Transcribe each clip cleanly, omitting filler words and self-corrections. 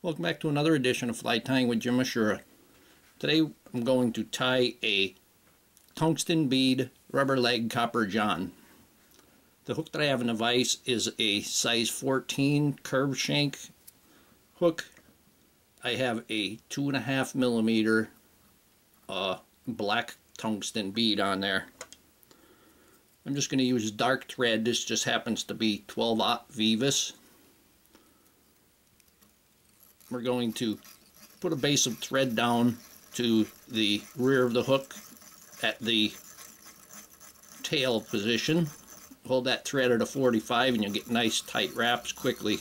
Welcome back to another edition of Fly Tying with Jim Misiura. Today I'm going to tie a tungsten bead rubber leg copper john. The hook that I have in the vise is a size 14 curved shank hook. I have a 2.5 millimeter black tungsten bead on there. I'm just going to use dark thread. This just happens to be 12/0 Vivus. We're going to put a base of thread down to the rear of the hook at the tail position. Hold that thread at a 45 and you'll get nice tight wraps quickly.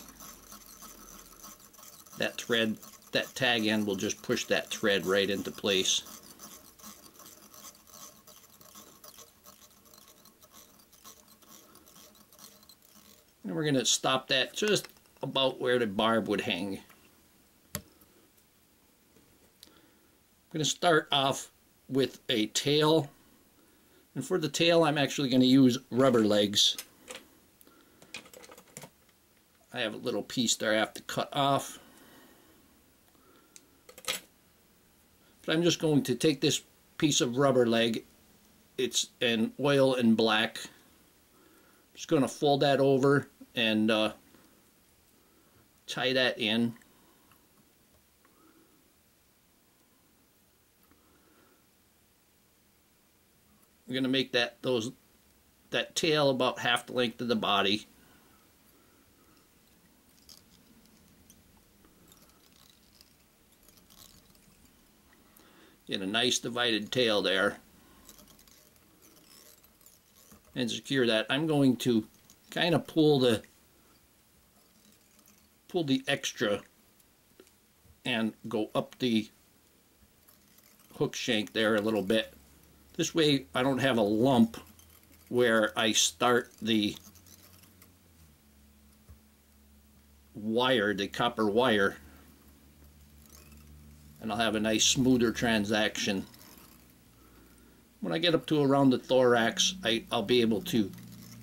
That thread, that tag end will just push that thread right into place. And we're going to stop that just about where the barb would hang. I'm going to start off with a tail, and for the tail I'm actually going to use rubber legs. I have a little piece there I have to cut off, but I'm just going to take this piece of rubber leg, it's an oil and black, I'm just going to fold that over and tie that in. We're going to make that tail about half the length of the body. Get a nice divided tail there. And secure that. I'm going to kind of pull the extra and go up the hook shank there a little bit. This way I don't have a lump where I start the wire, the copper wire, and I'll have a nice smoother transaction. When I get up to around the thorax, I'll be able to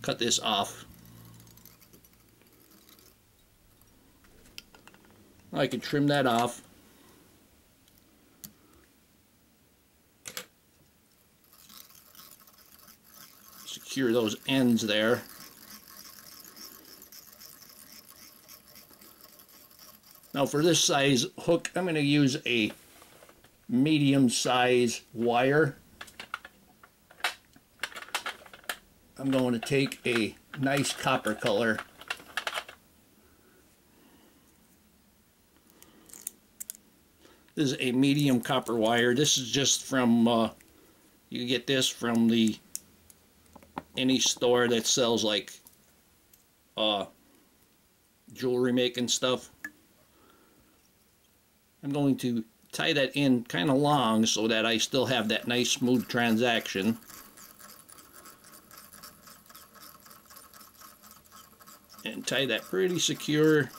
cut this off. I can trim that off. Secure those ends there. Now for this size hook, I'm going to use a medium size wire. I'm going to take a nice copper color. This is a medium copper wire. This is just from, you get this from any store that sells like jewelry making stuff. I'm going to tie that in kind of long so that I still have that nice smooth transaction. And tie that pretty secure.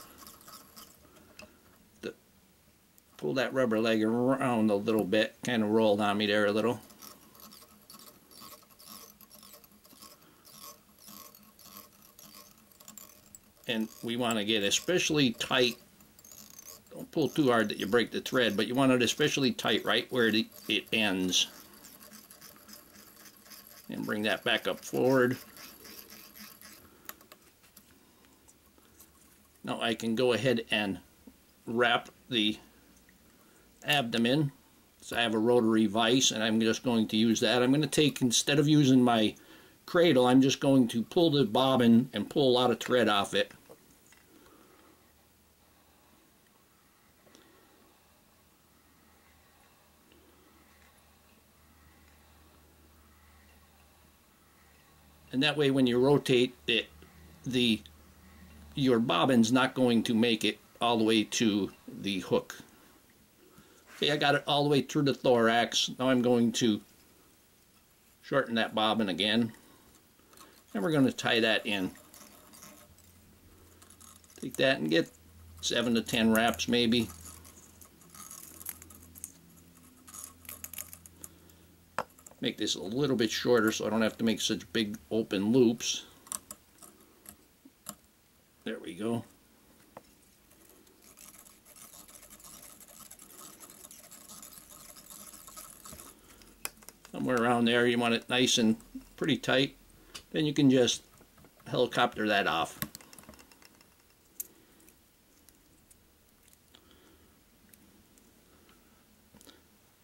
Pull that rubber leg around a little bit, kind of rolled on me there a little. And we want to get especially tight. Don't pull too hard that you break the thread, but you want it especially tight right where it ends. And bring that back up forward. Now I can go ahead and wrap the abdomen. So I have a rotary vise and I'm just going to use that. I'm going to take, instead of using my cradle, I'm just going to pull the bobbin and pull a lot of thread off it. And that way when you rotate it, your bobbin's not going to make it all the way to the hook. Okay, I got it all the way through the thorax. Now I'm going to shorten that bobbin again. And we're going to tie that in. Take that and get 7 to 10 wraps maybe. Make this a little bit shorter so I don't have to make such big open loops. There we go. somewhere around there. You want it nice and pretty tight. Then you can just helicopter that off.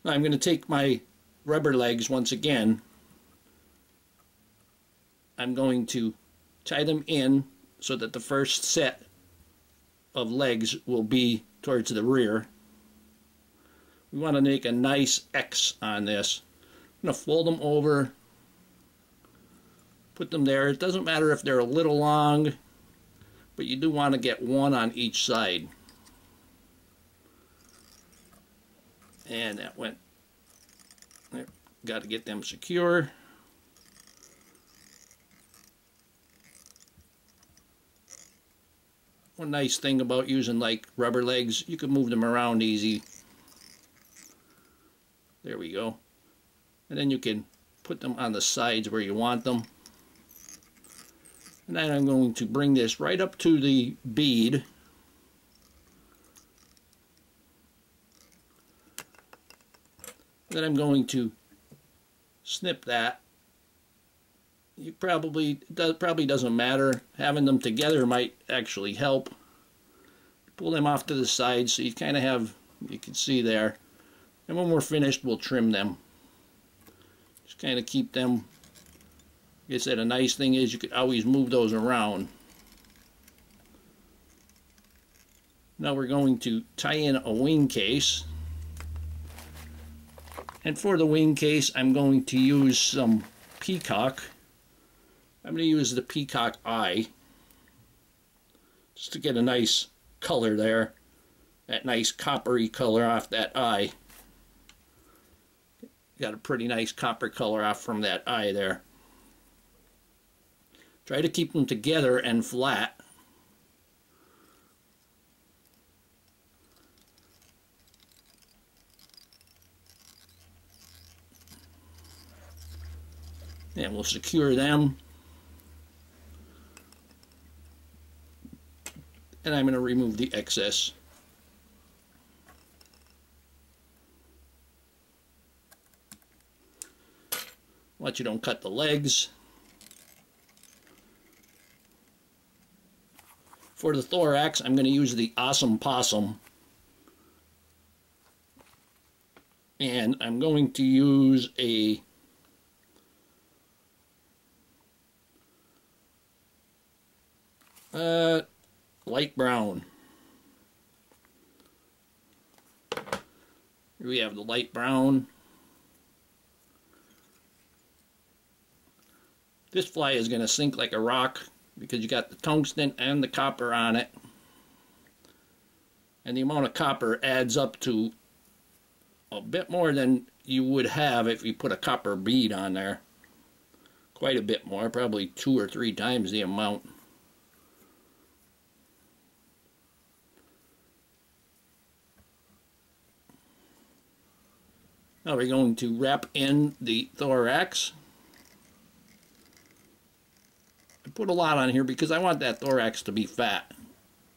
Now I'm going to take my rubber legs once again. I'm going to tie them in so that the first set of legs will be towards the rear. We want to make a nice X on this. I'm going to fold them over, put them there. It doesn't matter if they're a little long, but you do want to get one on each side. And that went there. Got to get them secure. One nice thing about using like rubber legs, you can move them around easy. There we go. And then you can put them on the sides where you want them. And then I'm going to bring this right up to the bead. Then I'm going to snip that. It probably doesn't matter. Having them together might actually help. Pull them off to the side so you kind of have, you can see there. And when we're finished, we'll trim them. Just kind of keep them. Like I said, a nice thing is you could always move those around. Now we're going to tie in a wing case. And for the wing case, I'm going to use some Peacock. I'm going to use the Peacock Eye just to get a nice color there. That nice coppery color off that eye. Got a pretty nice copper color off from that eye there. Try to keep them together and flat. And we'll secure them. And I'm going to remove the excess. Watch you don't cut the legs. For the thorax, I'm going to use the Opossum. And I'm going to use a light brown. Here we have the light brown. This fly is going to sink like a rock because you got the tungsten and the copper on it. And the amount of copper adds up to a bit more than you would have if you put a copper bead on there. Quite a bit more, probably 2 or 3 times the amount. Now we're going to wrap in the thorax. I put a lot on here because I want that thorax to be fat.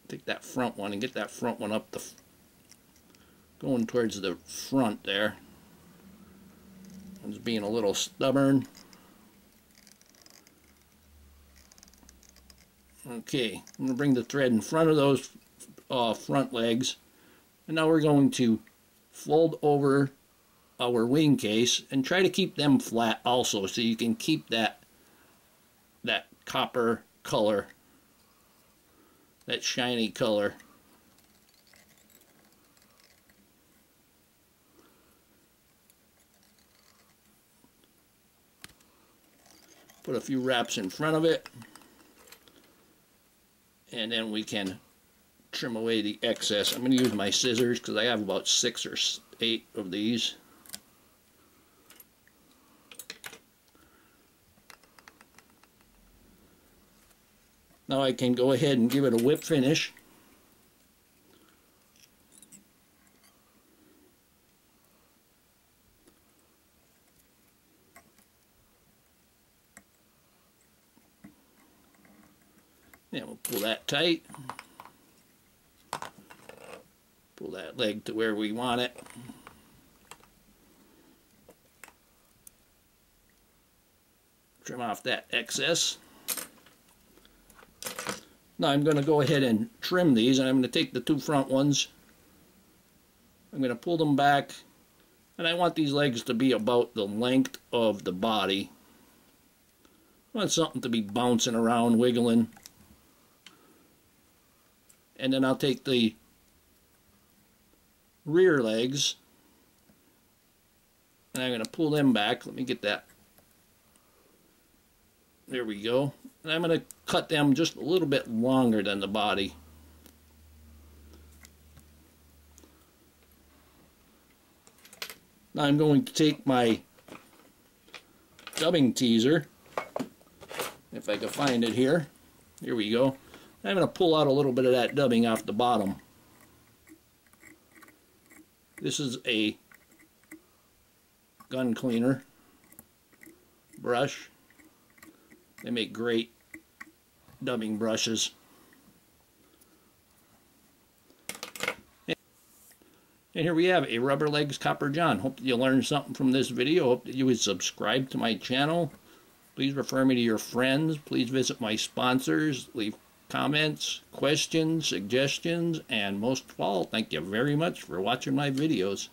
Take that front one and get that front one up the going towards the front there. It's being a little stubborn. Okay, I'm going to bring the thread in front of those front legs, and now we're going to fold over our wing case and try to keep them flat also so you can keep that copper color, that shiny color. Put a few wraps in front of it, and then we can trim away the excess. I'm going to use my scissors because I have about 6 or 8 of these. Now I can go ahead and give it a whip finish. Then we'll pull that tight. Pull that leg to where we want it. Trim off that excess. Now I'm going to go ahead and trim these, and I'm going to take the two front ones. I'm going to pull them back, and I want these legs to be about the length of the body. I want something to be bouncing around, wiggling. And then I'll take the rear legs, and I'm going to pull them back. Let me get that. There we go. And I'm going to cut them just a little bit longer than the body. Now I'm going to take my dubbing teaser, if I can find it here. Here we go. I'm going to pull out a little bit of that dubbing off the bottom. This is a gun cleaner brush. They make great dubbing brushes. And here we have a Rubber Legs Copper John. Hope that you learned something from this video. Hope that you would subscribe to my channel. Please refer me to your friends. Please visit my sponsors. Leave comments, questions, suggestions, and most of all, thank you very much for watching my videos.